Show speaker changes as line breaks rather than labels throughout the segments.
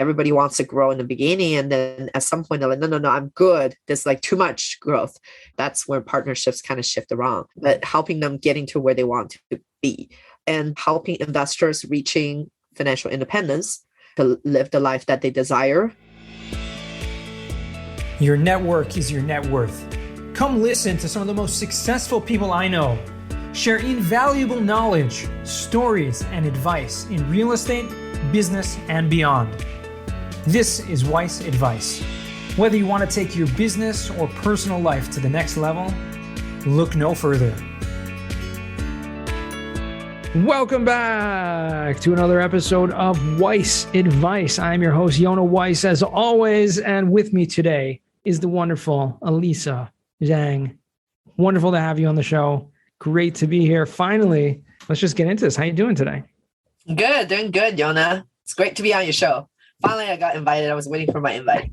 everybody wants to grow in the beginning. And then at some point they're like, no, I'm good. There's like too much growth. That's where partnerships kind of shift around, but helping them getting to where they want to be and helping investors reaching financial independence to live the life that they desire.
Your network is your net worth. Come listen to some of the most successful people I know share invaluable knowledge, stories, and advice in real estate, business, and beyond. This is Weiss Advice. Whether you want to take your business or personal life to the next level, look no further. Welcome back to another episode of Weiss Advice. I'm your host, Yona Weiss, as always, and with me today is the wonderful Elisa Zhang. Wonderful to have you on the show. Great to be here. Finally, let's just get into this. How you doing today?
Good, doing good, Yona. It's great to be on your show. Finally, I got invited. I was waiting for my invite.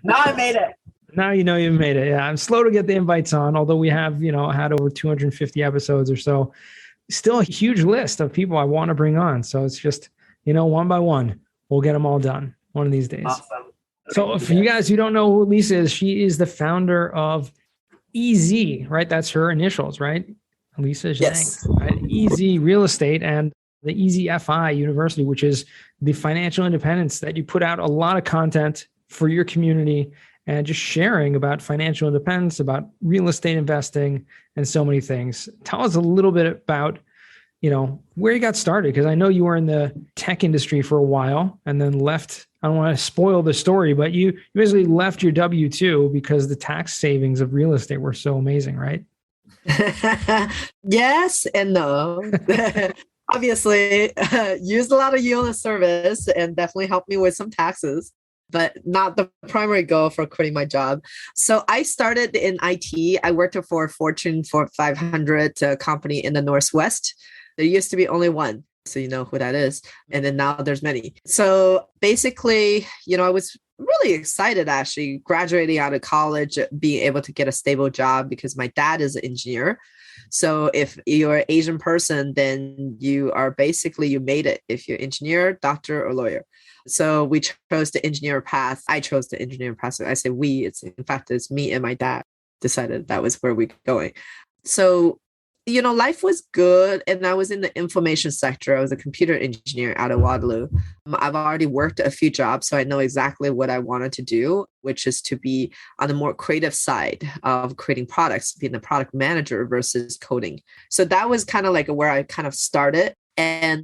Now I made it.
Now you know you made it. Yeah, I'm slow to get the invites on, although we have, had over 250 episodes or so. Still a huge list of people I want to bring on. So it's just, one by one, we'll get them all done one of these days.
Awesome.
So for you guys who don't know who Elisa is, she is the founder of EZ, right? That's her initials, right? Elisa Zhang,
yes.
Right? EZ Real Estate and the EZFI University, which is the financial independence that you put out a lot of content for your community and just sharing about financial independence, about real estate investing, and so many things. Tell us a little bit about, where you got started, because I know you were in the tech industry for a while and then left. I don't want to spoil the story, but you basically left your W-2 because the tax savings of real estate were so amazing, right?
Yes and no. Obviously, used a lot of you on the service and definitely helped me with some taxes, but not the primary goal for quitting my job. So I started in IT. I worked for a Fortune 500 company in the Northwest. There used to be only one. So you know who that is. And then now there's many. So basically, I was really excited actually graduating out of college, being able to get a stable job because my dad is an engineer. So if you're an Asian person, then you made it if you're engineer, doctor, or lawyer. So we chose the engineer path. I chose the engineer path. So I say we, it's me and my dad decided that was where we're going. So life was good. And I was in the information sector. I was a computer engineer out of Waterloo. I've already worked a few jobs, so I know exactly what I wanted to do, which is to be on the more creative side of creating products, being a product manager versus coding. So that was kind of like where I kind of started. And,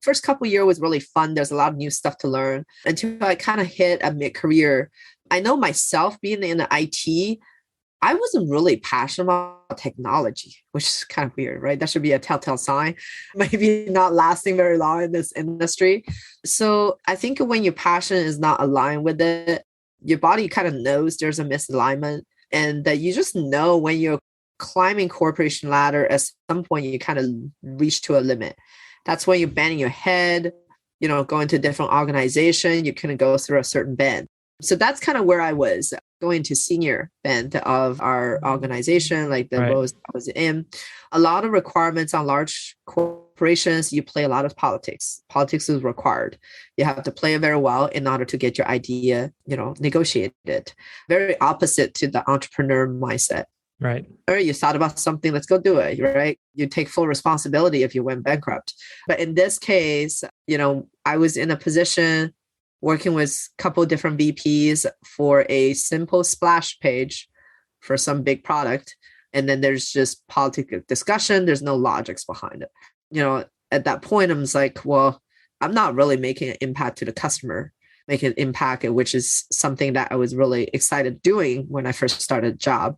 first couple of years was really fun. There's a lot of new stuff to learn until I kind of hit a mid-career. I know myself being in the IT, I wasn't really passionate about technology, which is kind of weird, right? That should be a telltale sign. Maybe not lasting very long in this industry. So I think when your passion is not aligned with it, your body kind of knows there's a misalignment, and that you just know when you're climbing corporation ladder, at some point you kind of reach to a limit. That's when you're bending your head, going to a different organization, you kind of go through a certain bend. So that's kind of where I was going to senior band of our organization, like the roles I was in. A lot of requirements on large corporations, you play a lot of politics. Politics is required. You have to play it very well in order to get your idea, negotiated. Very opposite to the entrepreneur mindset.
Right.
Or you thought about something, let's go do it, right? You take full responsibility if you went bankrupt. But in this case, I was in a position working with a couple of different VPs for a simple splash page for some big product. And then there's just political discussion. There's no logics behind it. At that point, I'm just like, well, I'm not really making an impact to the customer, making an impact, which is something that I was really excited doing when I first started a job.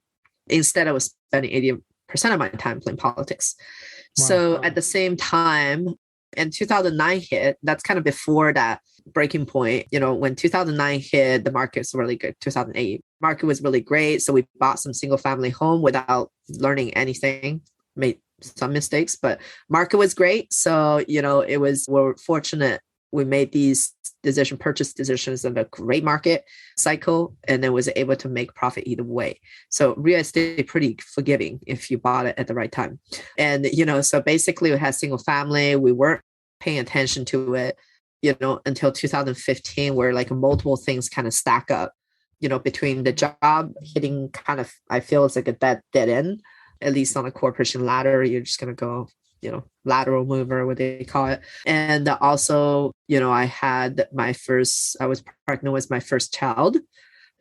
Instead, I was spending 80% of my time playing politics. Wow. So at the same time, and 2009 hit, that's kind of before that breaking point. When 2009 hit, the market's really good. 2008 market was really great. So we bought some single family home without learning anything, made some mistakes, but market was great. So, we're fortunate. We made these purchase decisions in a great market cycle, and then was able to make profit either way. So real estate pretty forgiving if you bought it at the right time. And, so basically we had single family. We weren't paying attention to it, until 2015, where like multiple things kind of stack up, between the job hitting kind of, I feel it's like a dead end, at least on a corporation ladder. You're just going to go, lateral mover, what they call it. And also, I was pregnant with my first child.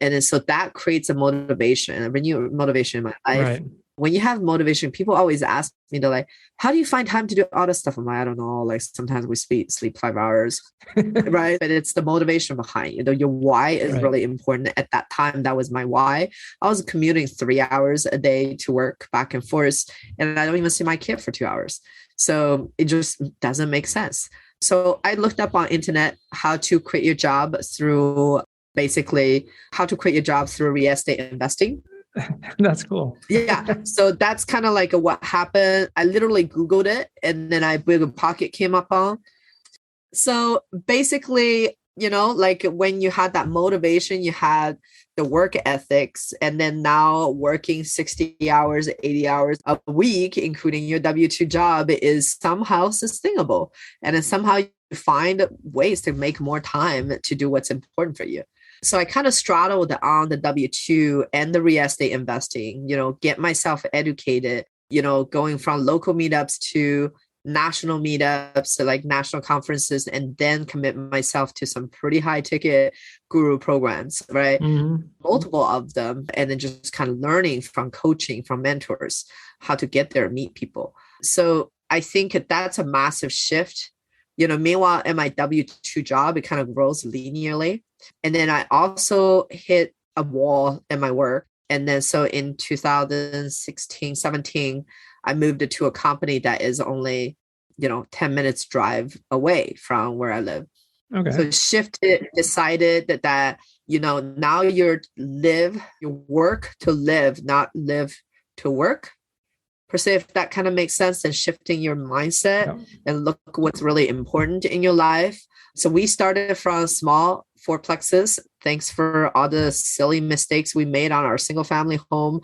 And then so that creates a motivation, a renewed motivation in my life.
Right.
When you have motivation, people always ask me, they're like, how do you find time to do all this stuff? I'm like, I don't know. Like sometimes we sleep 5 hours, right? But it's the motivation behind it. Your why is really important. At that time, that was my why. I was commuting 3 hours a day to work back and forth, and I don't even see my kid for 2 hours. So it just doesn't make sense. So I looked up on internet how to create your job through real estate investing.
That's cool.
Yeah. So that's kind of like what happened. I literally Googled it, and then BiggerPocket came up on. So basically, like when you had that motivation, you had the work ethics, and then now working 60 hours, 80 hours a week, including your W-2 job, is somehow sustainable. And then somehow you find ways to make more time to do what's important for you. So I kind of straddled on the W-2 and the real estate investing, get myself educated, going from local meetups to national meetups, to like national conferences, and then commit myself to some pretty high ticket guru programs, right? Mm-hmm. Multiple of them. And then just kind of learning from coaching, from mentors, how to get there, meet people. So I think that's a massive shift. Meanwhile, in my W-2 job, it kind of grows linearly. And then I also hit a wall in my work. And then so in 2016, 17, I moved to a company that is only, 10 minutes drive away from where I live.
Okay.
So shifted, decided that, now you work to live, not live to work. Per se, if that kind of makes sense, and shifting your mindset and look what's really important in your life. So we started from small fourplexes. Thanks for all the silly mistakes we made on our single family home,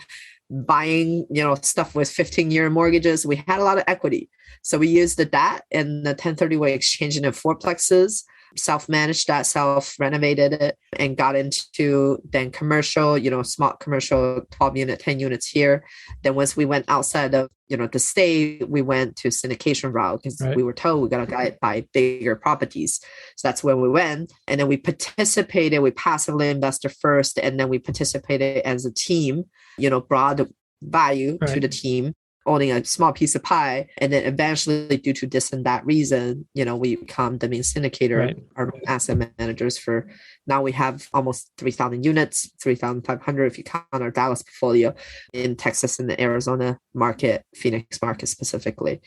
buying, stuff with 15-year mortgages. We had a lot of equity. So we used that and the 1031 exchange into fourplexes, self-managed that, self-renovated it, and got into then commercial, small commercial, 12 unit, 10 units here. Then once we went outside of, the state, we went to syndication route because we were told we got to buy bigger properties. So that's when we went. And then we participated, we passively invested first, and then we participated as a team, brought value to the team, owning a small piece of pie. And then eventually, due to this and that reason, we become the main syndicator, our asset managers for, now we have almost 3,000 units, 3,500 if you count our Dallas portfolio, in Texas and the Arizona market, Phoenix market specifically.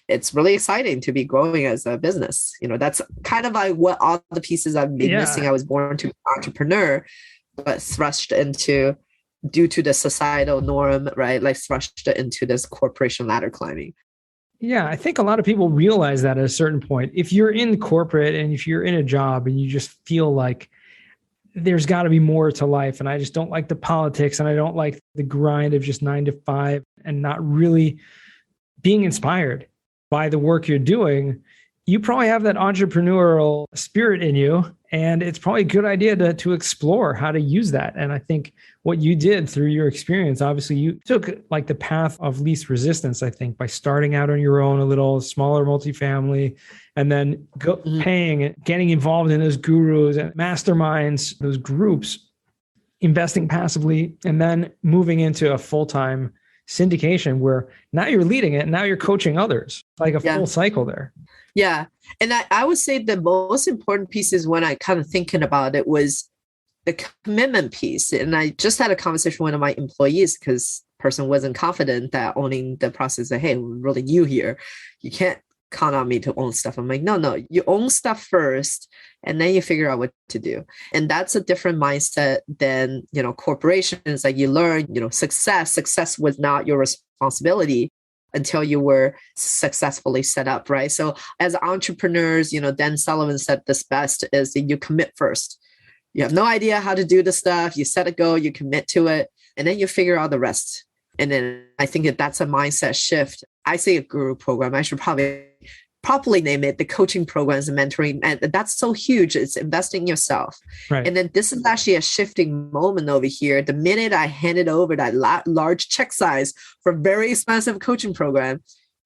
It's really exciting to be growing as a business. That's kind of like what all the pieces I've been missing. I was born to be an entrepreneur, but thrust into, due to the societal norm, right? Like thrust into this corporation ladder climbing.
Yeah, I think a lot of people realize that at a certain point. If you're in corporate and if you're in a job and you just feel like there's got to be more to life, and I just don't like the politics and I don't like the grind of just 9 to 5 and not really being inspired by the work you're doing, you probably have that entrepreneurial spirit in you. And it's probably a good idea to explore how to use that. And I think what you did through your experience, obviously you took like the path of least resistance, I think, by starting out on your own, a little smaller multifamily, and then paying, getting involved in those gurus and masterminds, those groups, investing passively, and then moving into a full-time syndication where now you're leading it and now you're coaching others, like a full cycle there.
Yeah. And I would say the most important piece is, when I kind of thinking about it, was the commitment piece. And I just had a conversation with one of my employees, because the person wasn't confident that owning the process, that, hey, we're really new here, you can't count on me to own stuff. I'm like, no, you own stuff first, and then you figure out what to do. And that's a different mindset than, corporations. Like you learn, success was not your responsibility until you were successfully set up, right? So as entrepreneurs, Dan Sullivan said this best, is that you commit first. You have no idea how to do the stuff. You set a goal, you commit to it, and then you figure out the rest. And then I think that's a mindset shift. I say a guru program. I should probably properly name it, the coaching programs and mentoring. And that's so huge. It's investing in yourself.
Right.
And then this is actually a shifting moment over here. The minute I handed over that large check size for a very expensive coaching program,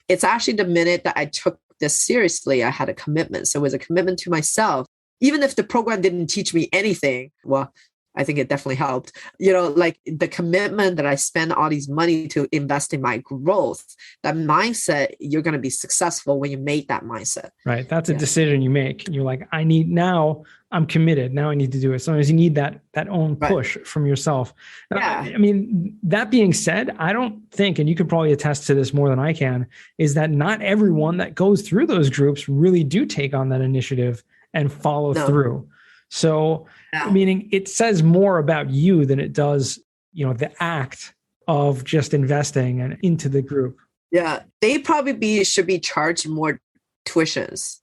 it's actually the minute that I took this seriously, I had a commitment. So it was a commitment to myself. Even if the program didn't teach me anything, well, I think it definitely helped. Like the commitment that I spend all these money to invest in my growth, that mindset, you're going to be successful when you make that mindset.
Right. That's a decision you make. You're like, I'm committed. Now I need to do it. Sometimes you need that own push from yourself.
Yeah.
I mean, that being said, I don't think, and you could probably attest to this more than I can, is that not everyone that goes through those groups really do take on that initiative and follow through. So, meaning it says more about you than it does, the act of just investing and into the group.
Yeah, they probably should be charged more tuitions.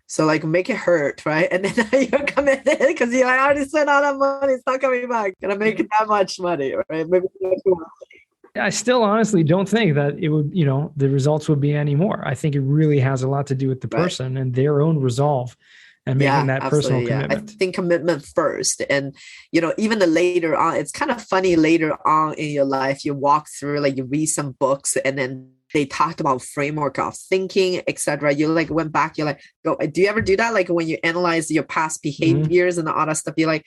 So like make it hurt, right? And then you're committed because I already spent all that money. It's not coming back. Gonna make that much money, right? Maybe
I still honestly don't think that it would, the results would be any more. I think it really has a lot to do with the person and their own resolve. And making that personal commitment.
I think commitment first. And, even the later on, it's kind of funny later on in your life, you walk through, like you read some books and then they talked about framework of thinking, etc. You like went back, you're like, do you ever do that? Like when you analyze your past behaviors and all that stuff, you're like,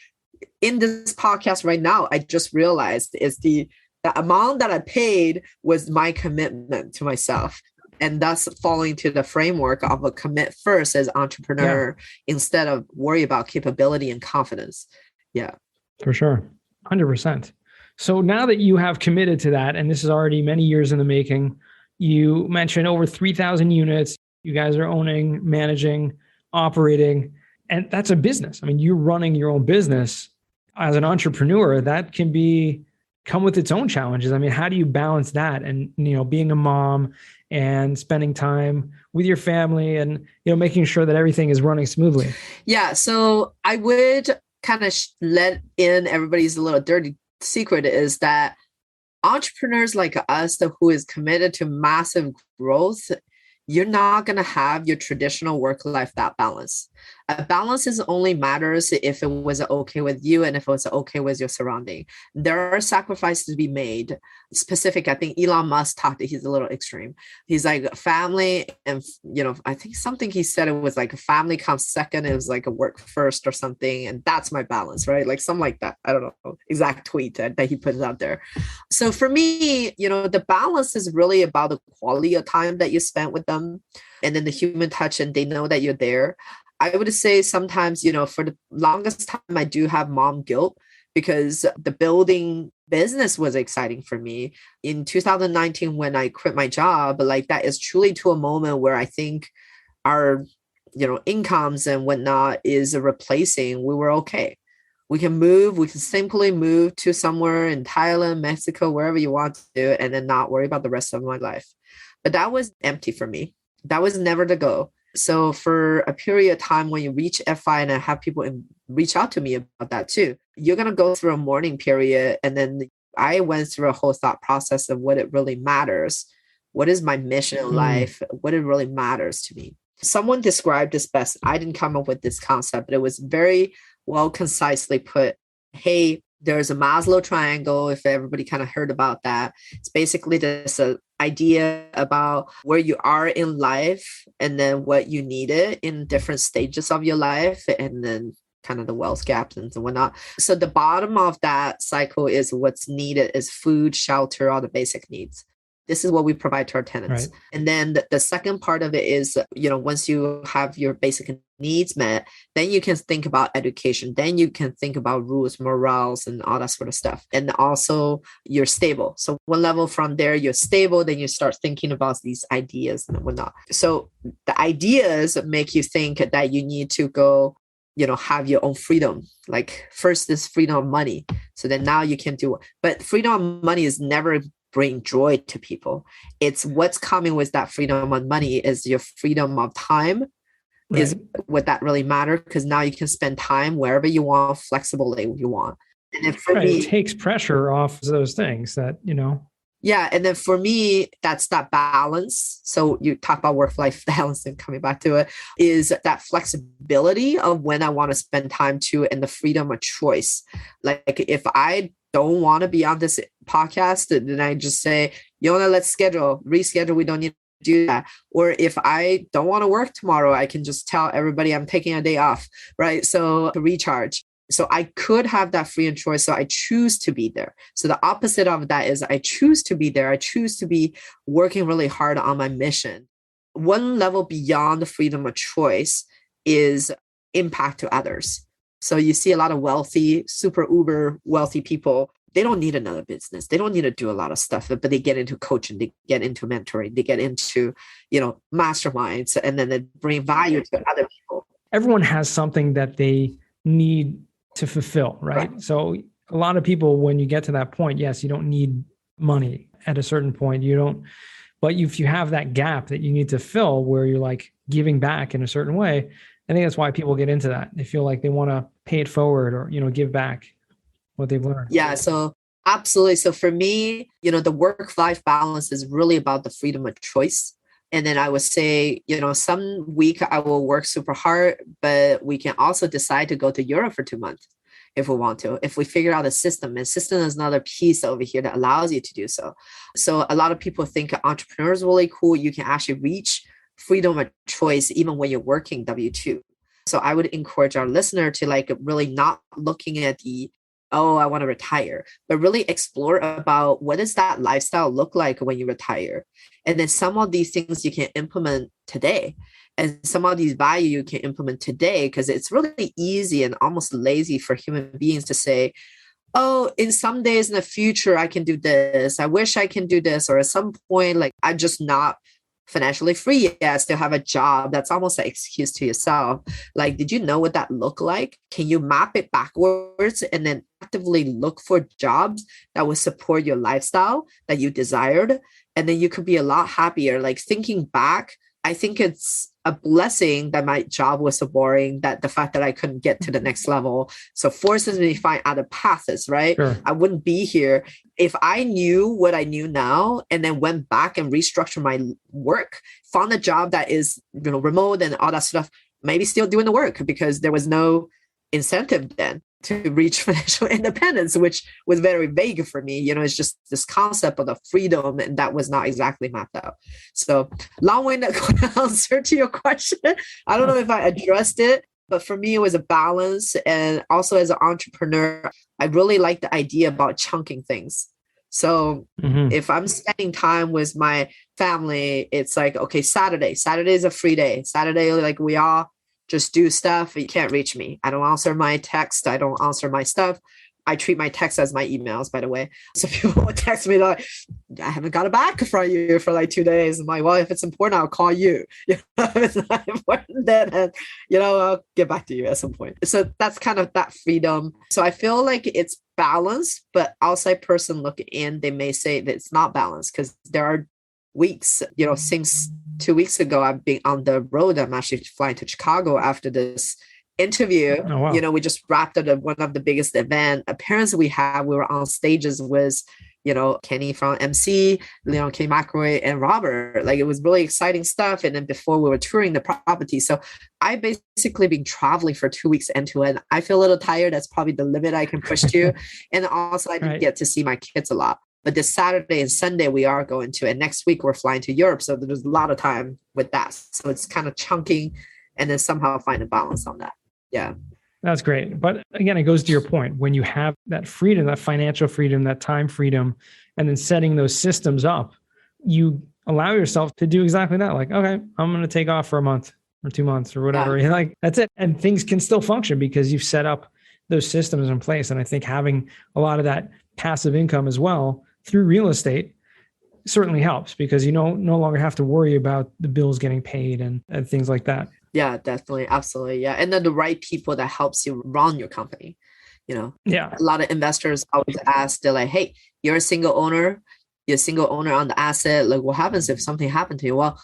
in this podcast right now, I just realized is the amount that I paid was my commitment to myself. And thus falling to the framework of a commit first as entrepreneur instead of worry about capability and confidence. Yeah.
For sure. 100%. So now that you have committed to that, and this is already many years in the making, you mentioned over 3,000 units, you guys are owning, managing, operating, and that's a business. I mean, you're running your own business as an entrepreneur. That can come with its own challenges. I mean, how do you balance that and, being a mom and spending time with your family and, making sure that everything is running smoothly?
Yeah. So I would kind of let in everybody's little dirty secret is that entrepreneurs like us who is committed to massive growth, you're not going to have your traditional work-life balance. Balance only matters if it was okay with you and if it was okay with your surrounding. There are sacrifices to be made. Specific, I think Elon Musk he's a little extreme. He's like family and, I think something he said, it was like family comes second. It was like a work first or something. And that's my balance, right? Like something like that. I don't know, exact tweet that he puts out there. So for me, the balance is really about the quality of time that you spent with them and then the human touch and they know that you're there. I would say sometimes, for the longest time, I do have mom guilt because the building business was exciting for me. In 2019, when I quit my job, like that is truly to a moment where I think our, incomes and whatnot is replacing, we were okay. We can simply move to somewhere in Thailand, Mexico, wherever you want to, and then not worry about the rest of my life. But that was empty for me. That was never the goal. So for a period of time when you reach FI, and I have people reach out to me about that too, you're going to go through a mourning period. And then I went through a whole thought process of what it really matters. What is my mission in life? What it really matters to me. Someone described this best. I didn't come up with this concept, but it was very well concisely put. Hey, there's a Maslow triangle, if everybody kind of heard about that. It's basically this idea about where you are in life and then what you needed in different stages of your life and then kind of the wealth gaps and whatnot. So the bottom of that cycle is what's needed is food, shelter, all the basic needs. This is what we provide to our tenants. Right. And then the second part of it is, once you have your basic needs met, then you can think about education. Then you can think about rules, morals, and all that sort of stuff. And also you're stable. So one level from there, you're stable, then you start thinking about these ideas and whatnot. So the ideas make you think that you need to go, have your own freedom. Like first is freedom of money. So then now you can do it. But freedom of money is never bring joy to people. It's what's coming with that freedom of money is your freedom of time. Right. Is what that really matter, because now you can spend time wherever you want, flexibly you want. And if for me,
it takes pressure off those things that,
Yeah. And then for me, that's that balance. So you talk about work-life balance and coming back to it is that flexibility of when I want to spend time to and the freedom of choice. Like if I don't want to be on this podcast, then I just say, Yona, let's reschedule. We don't need to do that. Or if I don't want to work tomorrow, I can just tell everybody I'm taking a day off, right? So to recharge. So I could have that free and choice. So I choose to be there. So the opposite of that is I choose to be there. I choose to be working really hard on my mission. One level beyond the freedom of choice is impact to others. So you see a lot of wealthy, super uber wealthy people. They don't need another business. They don't need to do a lot of stuff, but they get into coaching, they get into mentoring, they get into, masterminds, and then they bring value to other people.
Everyone has something that they need to fulfill, right? So a lot of people, when you get to that point, yes, you don't need money at a certain point. You don't, but if you have that gap that you need to fill where you're like giving back in a certain way, I think that's why people get into that. They feel like they want to pay it forward or, give back what they've learned.
Yeah. So absolutely. So for me, the work-life balance is really about the freedom of choice. And then I would say, some week I will work super hard, but we can also decide to go to Europe for 2 months if we want to, if we figure out a system. And system is another piece over here that allows you to do so. So a lot of people think entrepreneurs are really cool. You can actually reach freedom of choice even when you're working W-2. So I would encourage our listener to really not looking at I want to retire, but really explore about what does that lifestyle look like when you retire. And then some of these things you can implement today. And some of these value you can implement today, because it's really easy and almost lazy for human beings to say, oh, in some days in the future, I can do this. I wish I can do this. Or at some point, I'm just not financially free yet. I still have a job. That's almost an excuse to yourself. Did you know what that looked like? Can you map it backwards and then actively look for jobs that will support your lifestyle that you desired? And then you could be a lot happier. Thinking back, I think it's a blessing that my job was so boring, that the fact that I couldn't get to the next level. So forces me to find other paths, right?
Sure.
I wouldn't be here if I knew what I knew now and then went back and restructured my work, found a job that is, remote and all that stuff, maybe still doing the work because there was no incentive then to reach financial independence, which was very vague for me. It's just this concept of the freedom, and that was not exactly mapped out. So long-winded answer to your question. I don't know if I addressed it, but for me, it was a balance. And also as an entrepreneur, I really like the idea about chunking things. So if I'm spending time with my family, it's okay, Saturday is a free day. Saturday, we all just do stuff. You can't reach me. I don't answer my text. I don't answer my stuff. I treat my texts as my emails, by the way. So people will text me I haven't got it back from you for 2 days. I'm like, well, if it's important, I'll call you. If it's not important, then, I'll get back to you at some point. So that's kind of that freedom. So I feel like it's balanced, but outside person look in, they may say that it's not balanced because there are weeks, since 2 weeks ago, I've been on the road. I'm actually flying to Chicago after this interview.
Oh, wow.
We just wrapped up one of the biggest event appearances we had. We were on stages with, Kenny from MC, Kenny McRoy and Robert. It was really exciting stuff. And then before we were touring the property. So I basically been traveling for 2 weeks end to end. I feel a little tired. That's probably the limit I can push to. And also I didn't get to see my kids a lot. But this Saturday and Sunday we are going to, and next week we're flying to Europe. So there's a lot of time with that. So it's kind of chunking and then somehow find a balance on that. Yeah.
That's great. But again, it goes to your point. When you have that freedom, that financial freedom, that time freedom, and then setting those systems up, you allow yourself to do exactly that. Okay, I'm going to take off for a month or 2 months or whatever. Yeah. That's it. And things can still function because you've set up those systems in place. And I think having a lot of that passive income as well through real estate certainly helps because you no longer have to worry about the bills getting paid and things like that.
Yeah, definitely. Absolutely. Yeah. And then the right people that helps you run your company.
Yeah.
A lot of investors always ask, they're like, hey, you're a single owner on the asset. What happens if something happened to you? Well,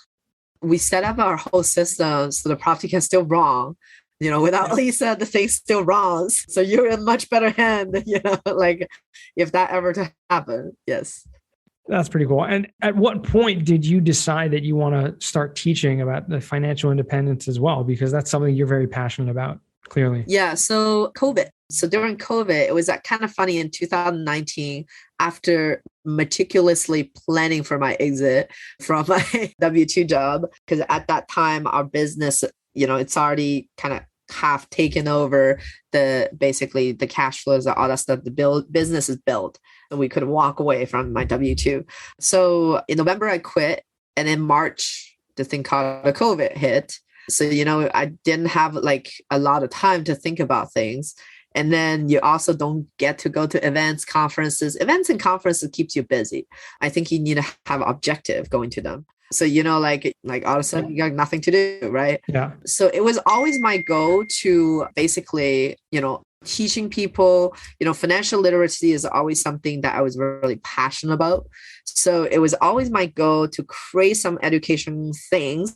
we set up our whole system so the property can still run. Without Lisa, the thing still runs. So you're in much better hand, if that ever to happen. Yes.
That's pretty cool. And at what point did you decide that you want to start teaching about the financial independence as well? Because that's something you're very passionate about, clearly.
Yeah. So COVID. So during COVID, it was kind of funny in 2019, after meticulously planning for my exit from my W-2 job, because at that time, our business, it's already kind of half taken over basically the cash flows, all that stuff. The business is built, and we could walk away from my W-2. So in November, I quit. And in March, the thing called the COVID hit. So, I didn't have like a lot of time to think about things. And then you also don't get to go to events, conferences. Events and conferences keeps you busy. I think you need to have objective going to them. So, like all of a sudden you got nothing to do, right?
Yeah.
So it was always my goal to basically, teaching people, financial literacy is always something that I was really passionate about. So it was always my goal to create some education things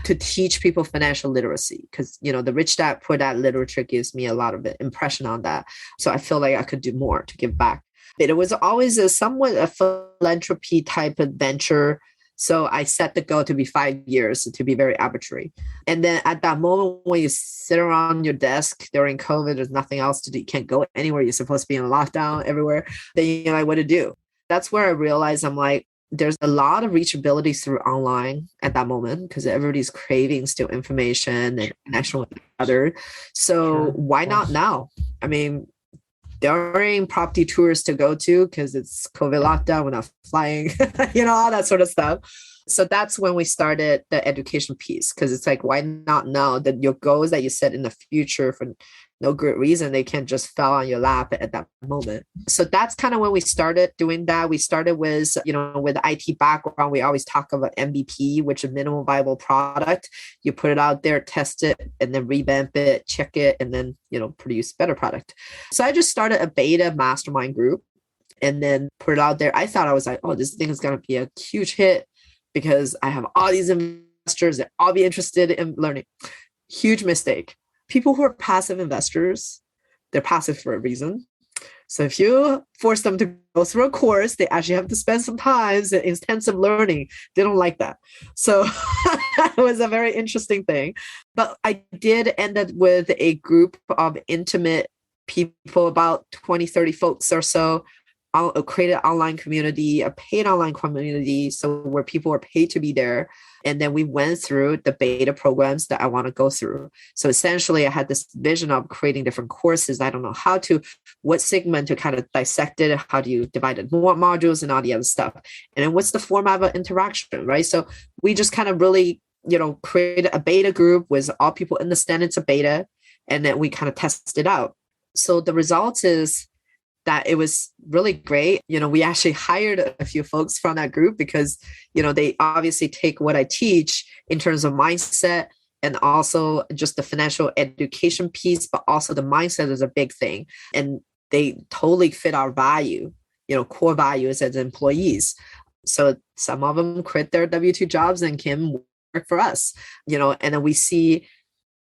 to teach people financial literacy, because, the Rich Dad Poor Dad literature gives me a lot of impression on that. So I feel like I could do more to give back. But it was always somewhat a philanthropy type of venture. So I set the goal to be 5 years, to be very arbitrary. And then at that moment when you sit around your desk during COVID, there's nothing else to do. You can't go anywhere. You're supposed to be in lockdown everywhere. Then you're like, what to do? That's where I realized I'm like, there's a lot of reachability through online at that moment, because everybody's craving still information and connection with each other. So why not now? I mean, there ain't property tours to go to because it's COVID lockdown. We're not flying, all that sort of stuff. So that's when we started the education piece, because it's like, why not now that your goals that you set in the future for no good reason, they can't just fall on your lap at that moment. So that's kind of when we started doing that. We started with, with IT background, we always talk about MVP, which is minimum viable product. You put it out there, test it, and then revamp it, check it, and then, produce better product. So I just started a beta mastermind group and then put it out there. I thought, I was like, oh, this thing is going to be a huge hit because I have all these investors that all be interested in learning. Huge mistake. People who are passive investors, they're passive for a reason. So if you force them to go through a course, they actually have to spend some time in intensive learning. They don't like that. So it was a very interesting thing. But I did end up with a group of intimate people, about 20, 30 folks or so. I'll create an online community, a paid online community, so where people are paid to be there. And then we went through the beta programs that I want to go through. So essentially, I had this vision of creating different courses. I don't know what segment to kind of dissect it, how do you divide it, more modules and all the other stuff. And then what's the format of interaction, right? So we just kind of really, created a beta group with all people understand it's a beta, and then we kind of test it out. So the results is that it was really great. We actually hired a few folks from that group because, they obviously take what I teach in terms of mindset and also just the financial education piece, but also the mindset is a big thing. And they totally fit our value, core values as employees. So some of them quit their W-2 jobs and came work for us, and then we see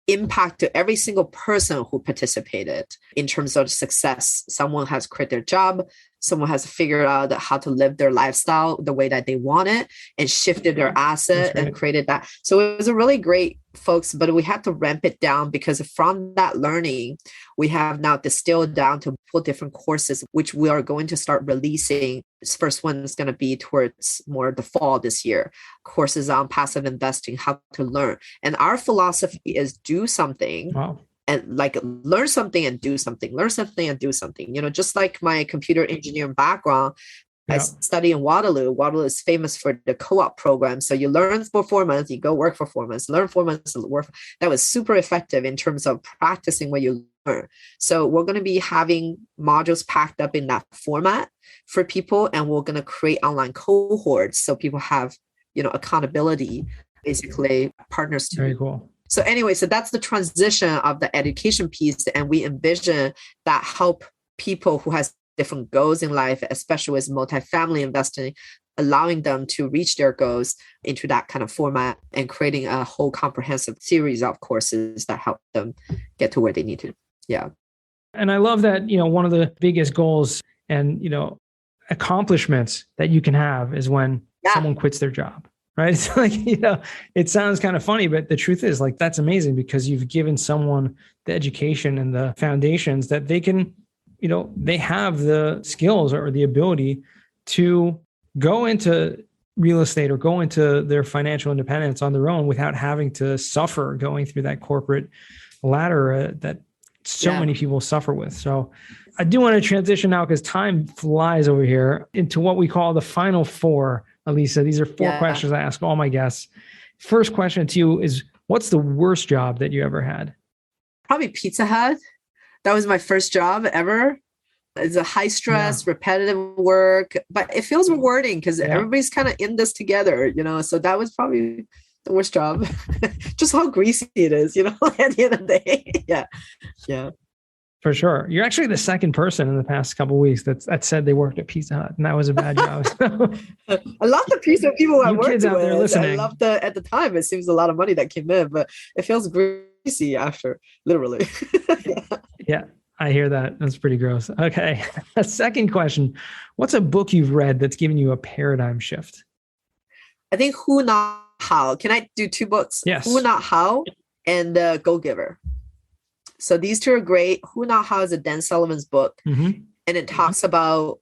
impact to every single person who participated in terms of success. Someone has quit their job. Someone has figured out how to live their lifestyle the way that they want it and shifted their asset and created that. So it was a really great folks, but we had to ramp it down because from that learning, we have now distilled down to 4 different courses, which we are going to start releasing. This first one is going to be towards more the fall this year. Courses on passive investing, how to learn. And our philosophy is do something. Wow. And like learn something and do something, learn something and do something, just like my computer engineering background. Yeah. I study in Waterloo. Waterloo is famous for the co-op program. So you learn for 4 months, you go work for 4 months, learn 4 months, work. That was super effective in terms of practicing what you learn. So we're going to be having modules packed up in that format for people. And we're going to create online cohorts so people have, accountability, basically partners to.
Very cool.
So anyway, so that's the transition of the education piece. And we envision that help people who has different goals in life, especially with multifamily investing, allowing them to reach their goals into that kind of format and creating a whole comprehensive series of courses that help them get to where they need to. Yeah.
And I love that, one of the biggest goals and, accomplishments that you can have is when someone quits their job, right? It's like, it sounds kind of funny, but the truth is like, that's amazing because you've given someone the education and the foundations that they can, they have the skills or the ability to go into real estate or go into their financial independence on their own without having to suffer going through that corporate ladder that so many people suffer with. So I do want to transition now because time flies over here into what we call the final four. Elisa, these are four questions I ask all my guests. First question to you is, what's the worst job that you ever had?
Probably Pizza Hut. That was my first job ever. It's a high stress, repetitive work, but it feels rewarding because everybody's kind of in this together, so that was probably the worst job. Just how greasy it is, at the end of the day. Yeah.
For sure. You're actually the second person in the past couple of weeks that said they worked at Pizza Hut, and that was a bad job.
I love the piece of people I worked
kids out there
with.
listening.
I loved at the time. It seems a lot of money that came in, but it feels greasy after, literally.
Yeah, I hear that. That's pretty gross. Okay. A second question. What's a book you've read that's given you a paradigm shift?
I think Who Not How. Can I do two books?
Yes.
Who Not How and Go Giver. So these two are great. Who Not How is a Dan Sullivan's book. And it talks about,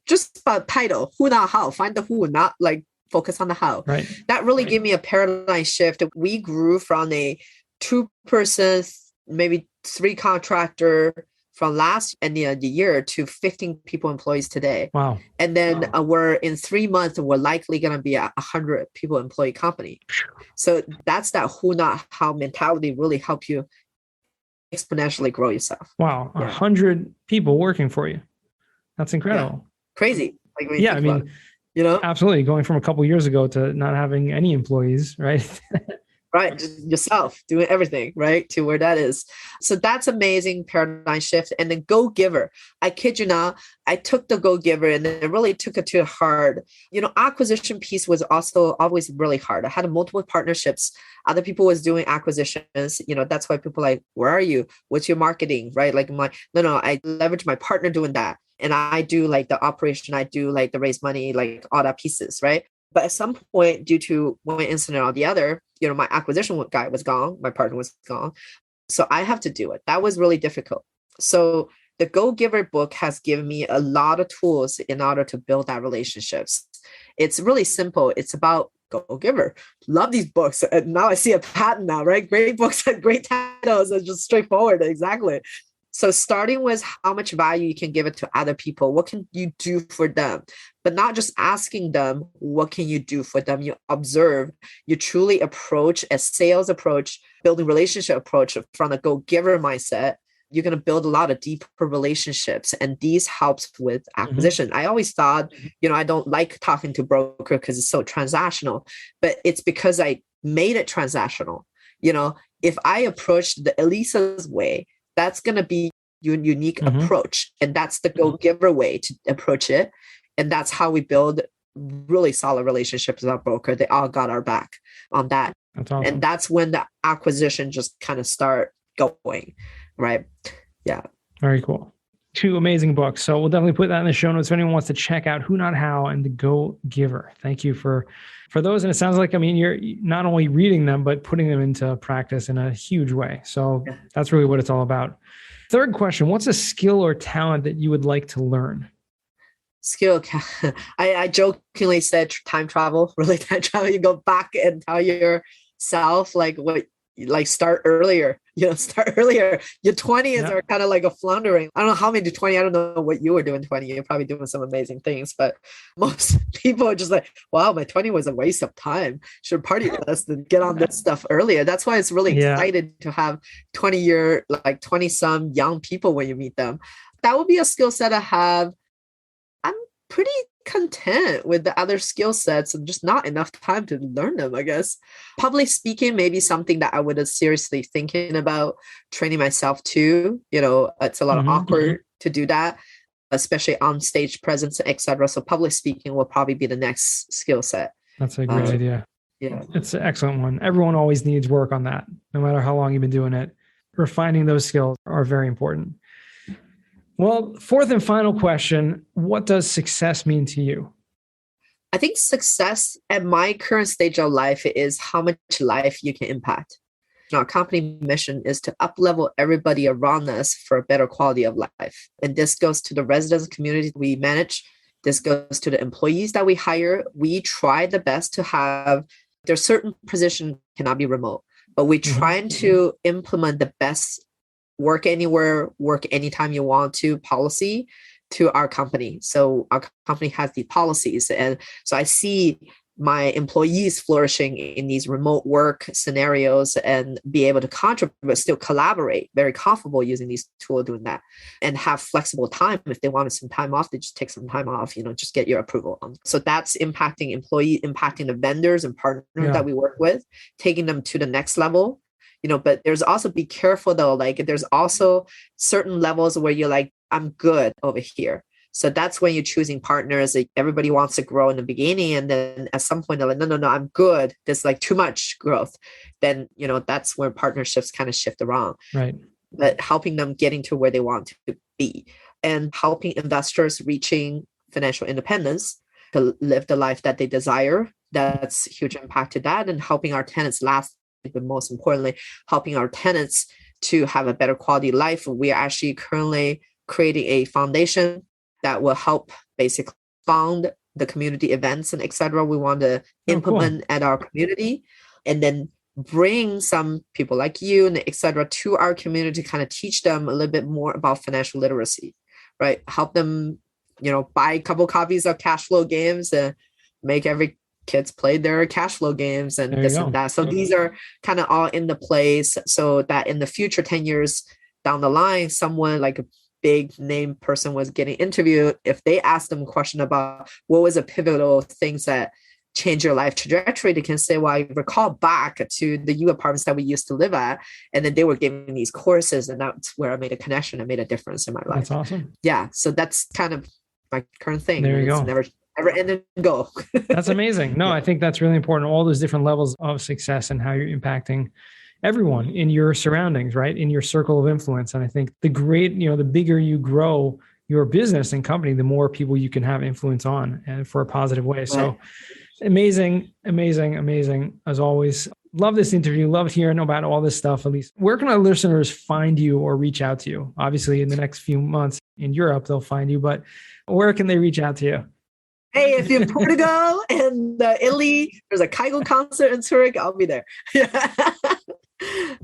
just about title, Who Not How. Find the who, not like focus on the how.
Right.
That really gave me a paradigm shift. We grew from a 2-person, maybe 3 contractor from last and the year to 15 people employees today.
Wow.
And then we're in 3 months, we're likely going to be a 100 people employee company. So that's that Who Not How mentality really help you exponentially grow yourself.
Wow. 100 people working for you. That's incredible.
Yeah. Crazy. Like
I mean, absolutely. Going from a couple of years ago to not having any employees, right?
Right. Just yourself doing everything, right? To where that is. So that's amazing paradigm shift. And then Go Giver. I kid you not, I took the Go Giver and it really took it to hard. Acquisition piece was also always really hard. I had multiple partnerships. Other people was doing acquisitions. That's why people are like, where are you? What's your marketing? Right? Like I leverage my partner doing that. And I do like the operation. I do like the raise money, like all that pieces. Right. But at some point, due to one incident or the other, my acquisition guy was gone. My partner was gone. So I have to do it. That was really difficult. So the Go Giver book has given me a lot of tools in order to build that relationships. It's really simple. It's about Go Giver. Love these books. And now I see a pattern now, right? Great books and great titles. It's just straightforward. Exactly. So starting with how much value you can give it to other people, what can you do for them? But not just asking them, what can you do for them? You observe, you truly approach a sales approach, building relationship approach from the Go Giver mindset. You're going to build a lot of deeper relationships, and these helps with acquisition. I always thought, I don't like talking to broker because it's so transactional, but it's because I made it transactional. If I approach the Elisa's way, that's going to be your unique approach. And that's the Go Giver way to approach it. And that's how we build really solid relationships with our broker. They all got our back on that.
That's awesome.
And that's when the acquisition just kind of start going, right? Yeah.
Very cool. 2 amazing books. So we'll definitely put that in the show notes if anyone wants to check out Who Not How and the Go Giver. Thank you for those. And it sounds like, you're not only reading them, but putting them into practice in a huge way. So that's really what it's all about. Third question, what's a skill or talent that you would like to learn?
Skill. I jokingly said time travel, really time travel. You go back and tell yourself start earlier, start earlier. Your 20s are kind of like a floundering. I don't know how many 20, I don't know what you were doing 20. You're probably doing some amazing things, but most people are just like, wow, my 20 was a waste of time. Should party with us and get on this stuff earlier. That's why it's really excited to have 20 some young people when you meet them. That would be a skill set I have. I'm pretty content with the other skill sets and just not enough time to learn them, I guess. Public speaking may be something that I would have seriously thinking about training myself to. It's a lot of awkward to do that, especially on stage presence, etc. So public speaking will probably be the next skill set.
That's a great idea.
Yeah.
It's an excellent one. Everyone always needs work on that, no matter how long you've been doing it. Refining those skills are very important. Well, fourth and final question, what does success mean to you?
I think success at my current stage of life is how much life you can impact. Our company mission is to up-level everybody around us for a better quality of life. And this goes to the residents community we manage. This goes to the employees that we hire. We try the best to have, there's certain positions cannot be remote, but we're trying to implement the best work anywhere, work anytime you want to policy to our company. So our company has these policies. And so I see my employees flourishing in these remote work scenarios and be able to contribute, but still collaborate, very comfortable using these tools doing that, and have flexible time. If they wanted some time off, they just take some time off, just get your approval. So that's impacting employee, impacting the vendors and partners that we work with, taking them to the next level. But there's also, be careful though, like there's also certain levels where you're like, I'm good over here. So that's when you're choosing partners. Like everybody wants to grow in the beginning. And then at some point they're like, no, I'm good. There's like too much growth. Then, that's where partnerships kind of shift around.
Right.
But helping them getting to where they want to be and helping investors reaching financial independence to live the life that they desire. That's huge impact to that. And helping our tenants last, but most importantly, helping our tenants to have a better quality life. We are actually currently creating a foundation that will help basically fund the community events and et cetera we want to implement at our community, and then bring some people like you and et cetera to our community to kind of teach them a little bit more about financial literacy, right? Help them, buy a couple copies of cash flow games and make every kids play their cash flow games and this and that. So these are kind of all in the place so that in the future, 10 years down the line, someone like a big name person was getting interviewed, if they ask them a question about what was the pivotal things that change your life trajectory, they can say, well, I recall back to the U apartments that we used to live at, and then they were giving these courses, and that's where I made a connection and made a difference in my life.
That's awesome.
Yeah. So that's kind of my current thing.
There you go.
Never end and go.
That's amazing. No, I think that's really important. All those different levels of success and how you're impacting everyone in your surroundings, right? In your circle of influence. And I think the bigger you grow your business and company, the more people you can have influence on and for a positive way. Right. So amazing as always. Love this interview. Love hearing about all this stuff. Elisa, where can our listeners find you or reach out to you? Obviously, in the next few months in Europe, they'll find you, but where can they reach out to you?
Hey, if you're in Portugal and Italy, there's a Kaigo concert in Zurich, I'll be there.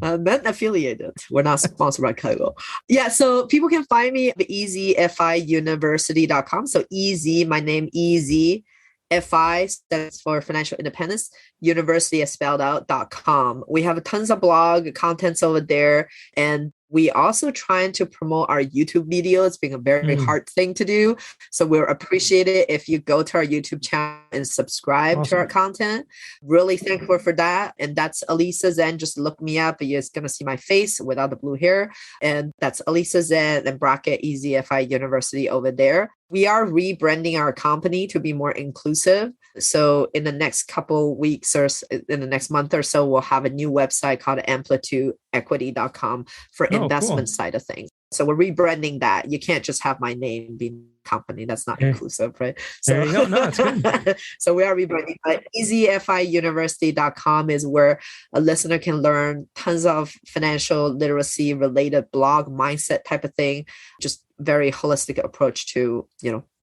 Not affiliated. We're not sponsored by Kaigo. Yeah, so people can find me at easyfiuniversity.com. So easy, my name easy. FI stands for Financial Independence. University is spelled out.com. We have tons of blog contents over there. And we also trying to promote our YouTube video. It's been a very hard thing to do. So we'll appreciate it if you go to our YouTube channel and subscribe to our content. Really thankful for that. And that's Elisa Zhang. Just look me up. You're just going to see my face without the blue hair. And that's Elisa Zhang and bracket EasyFI University over there. We are rebranding our company to be more inclusive. So in the next couple weeks or in the next month or so, we'll have a new website called amplitudeequity.com for investment side of things. So we're rebranding that. You can't just have my name be company. That's not inclusive, right? So,
there you go. No, it's good.
So we are rebranding. But easyfiuniversity.com is where a listener can learn tons of financial literacy related blog mindset type of thing. Just very holistic approach to,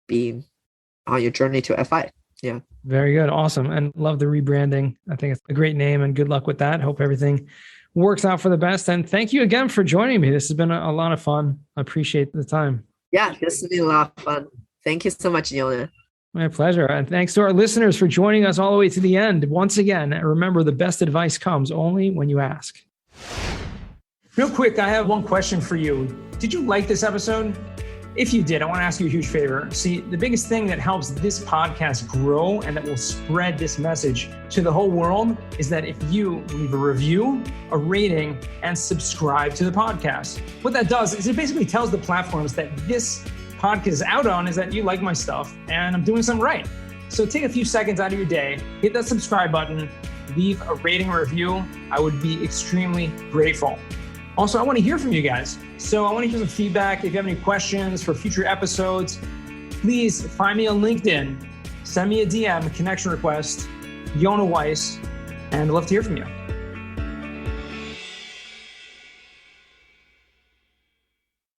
being on your journey to FI. Yeah.
Very good. Awesome. And love the rebranding. I think it's a great name and good luck with that. Hope everything works out for the best. And thank you again for joining me. This has been a lot of fun. I appreciate the time.
Yeah, this has been a lot of fun. Thank you so much, Yona.
My pleasure. And thanks to our listeners for joining us all the way to the end. Once again, remember the best advice comes only when you ask. Real quick, I have one question for you. Did you like this episode? If you did, I want to ask you a huge favor. See, the biggest thing that helps this podcast grow and that will spread this message to the whole world is that if you leave a review, a rating, and subscribe to the podcast. What that does is it basically tells the platforms that this podcast is out on is that you like my stuff and I'm doing something right. So take a few seconds out of your day, hit that subscribe button, leave a rating or review. I would be extremely grateful. Also, I want to hear from you guys. So I want to hear some feedback. If you have any questions for future episodes, please find me on LinkedIn. Send me a DM, a connection request, Yona Weiss, and I'd love to hear from you.